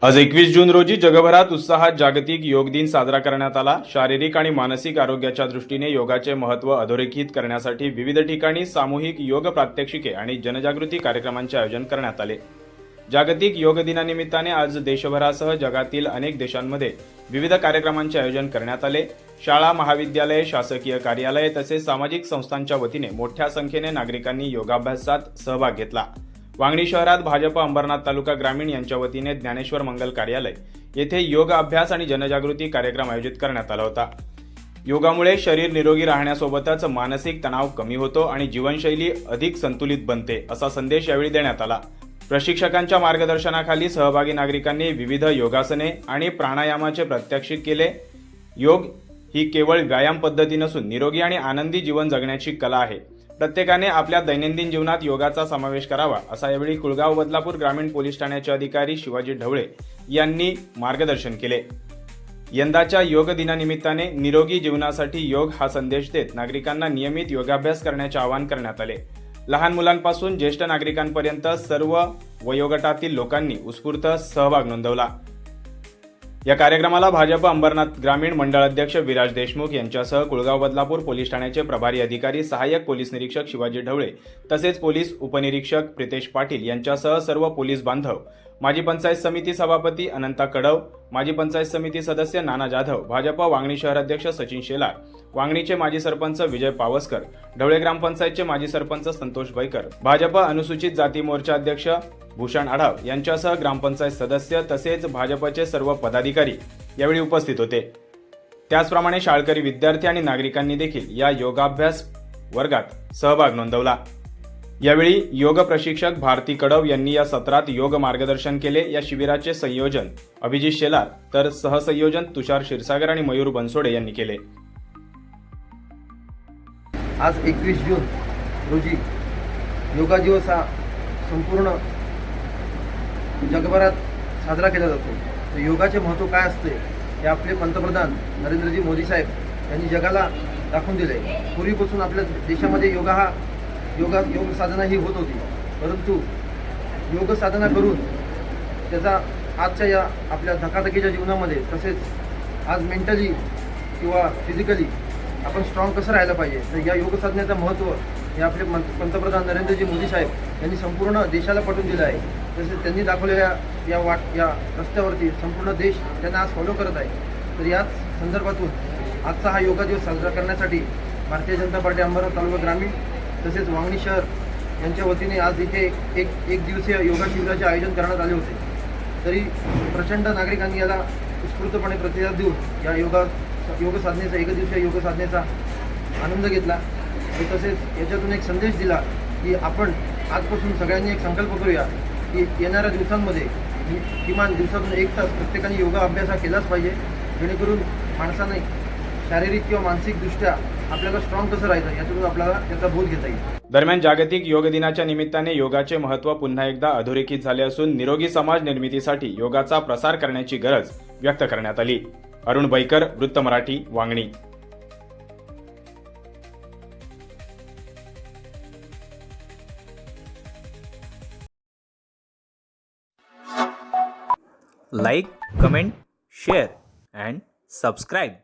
आज 21 जून रोजी जगभरात उत्साहात जागतिक योग दिन साजरा करण्यात आला। शारीरिक आणि मानसिक आरोग्याच्या दृष्टीने योगाचे महत्त्व अधोरेखित करण्यासाठी विविध ठिकाणी सामूहिक योग प्रात्यक्षिके आणि जनजागृती कार्यक्रमांचे आयोजन करण्यात आले। जागतिक योग दिनानिमित्ताने आज देशभरासह जगातील अनेक देशांमध्ये विविध कार्यक्रमांचे आयोजन करण्यात आले। शाळा, महाविद्यालये, शासकीय कार्यालये तसेच सामाजिक संस्थांच्या वतीने मोठ्या संख्येने नागरिकांनी योगाभ्यासात सहभाग घेतला। वांगणी शहरात भाजप अंबरनाथ तालुका ग्रामीण यांच्या वतीने ज्ञानेश्वर मंगल कार्यालय येथे योग अभ्यास आणि जनजागृती कार्यक्रम आयोजित करण्यात आला होता। योगामुळे शरीर निरोगी राहण्यासोबतच मानसिक तणाव कमी होतो आणि जीवनशैली अधिक संतुलित बनते, असा संदेश यावेळी देण्यात आला। प्रशिक्षकांच्या मार्गदर्शनाखाली सहभागी नागरिकांनी विविध योगासने आणि प्राणायामाचे प्रात्यक्षिक केले। योग ही केवळ व्यायाम पद्धती नसून निरोगी आणि आनंदी जीवन जगण्याची कला आहे। प्रत्येकाने आपल्या दैनंदिन जीवनात योगाचा समावेश करावा, असा यावेळी कुळगाव बदलापूर ग्रामीण पोलीस ठाण्याचे अधिकारी शिवाजी ढवळे यांनी मार्गदर्शन केले। यंदाच्या योग दिनानिमित्ताने निरोगी जीवनासाठी योग हा संदेश देत नागरिकांना नियमित योगाभ्यास करण्याचे आवाहन करण्यात आले। लहान मुलांपासून ज्येष्ठ नागरिकांपर्यंत सर्व वयोगटातील लोकांनी उत्स्फूर्त सहभाग नोंदवला। या कार्यक्रमाला भाजप अंबरनाथ ग्रामीण मंडळ अध्यक्ष विराज देशमुख यांच्यासह कुळगाव बदलापूर पोलीस ठाण्याचे प्रभारी अधिकारी सहाय्यक पोलीस निरीक्षक शिवाजी ढवळे तसेच पोलीस उपनिरीक्षक प्रितेश पाटील यांच्यासह सर्व पोलीस बांधव, माजी पंचायत समिती सभापती अनंता कडव, माजी पंचायत समिती सदस्य नाना जाधव, भाजप वांगणी शहर अध्यक्ष सचिन शेलार, वांगणीचे माजी सरपंच विजय पावसकर, ढवळे ग्रामपंचायतचे माजी सरपंच संतोष बैकर, भाजप अनुसूचित जाती मोर्चा अध्यक्ष भूषण आढाव यांच्यासह ग्रामपंचायत सदस्य तसेच भाजपचे सर्व पदाधिकारी यावेळी उपस्थित होते। त्याचप्रमाणे शाळकरी विद्यार्थी आणि नागरिकांनी देखील या योगाभ्यास वर्गात सहभाग नोंदवला। यावेळी योग प्रशिक्षक भारती कडव यांनी या सत्रात योग मार्गदर्शन केले। या शिबिराचे संयोजन अभिजित शेलार तर सहसंयोजन तुषार क्षीरसागर आणि मयूर बनसोडे यांनी केले। आज 21 जून रोजी योगा दिवस हा संपूर्ण जगभरात साजरा केला जातो। तर योगाचे महत्त्व काय असते हे आपले पंतप्रधान नरेंद्रजी मोदी साहेब यांनी जगाला दाखवून दिले। पूर्वीपासून आपल्या देशामध्ये योग साधना ही होत होती, परंतु योग साधना करून त्याचा आजच्या या आपल्या धकाधकीच्या जीवनामध्ये तसेच आज मेंटली किंवा फिजिकली आपण स्ट्रॉंग कसं राहायला पाहिजे, तर या योग साधनेचं महत्त्व हे आपले पंतप्रधान नरेंद्रजी मोदी साहेब यांनी संपूर्ण देशाला पटवून दिलं आहे। तसेच त्यांनी दाखवलेल्या या रस्त्यावरती संपूर्ण देश त्यांना आज फॉलो करत आहे। तर याच संदर्भातून आजचा हा योगा दिवस साजरा करण्यासाठी भारतीय जनता पार्टी अंबरनाथ तालुका ग्रामीण तसेच वांगणी शहर यांच्या वतीने आज इथे एक दिवसीय योगा शिबिराचे आयोजन करण्यात आले होते। तरी प्रचंड नागरिकांनी याला उत्स्फूर्तपणे प्रतिसाद देऊन या योग साधनेचा एकदिवसीय योग साधनेचा आनंद घेतला। तसेच याच्यातून एक संदेश दिला की आपण आजपासून सगळ्यांनी एक संकल्प करूया की येणाऱ्या दिवसांमध्ये किमान दिवसातून 1 तास प्रत्येकाने योगा अभ्यास हा केलाच पाहिजे, जेणेकरून माणसाने शारीरिक किंवा मानसिकदृष्ट्या आपल्याला स्ट्रॉंग कसं राहायचं याच्यातून आपल्याला त्याचा बोध घेता येईल। दरम्यान जागतिक योग दिनाच्या निमित्ताने योगाचे महत्त्व पुन्हा एकदा अधोरेखित झाले असून निरोगी समाज निर्मितीसाठी योगाचा प्रसार करण्याची गरज व्यक्त करण्यात आली। अरुण बैकर, वृत्त Marathi, Vangani. Like, comment, share and subscribe.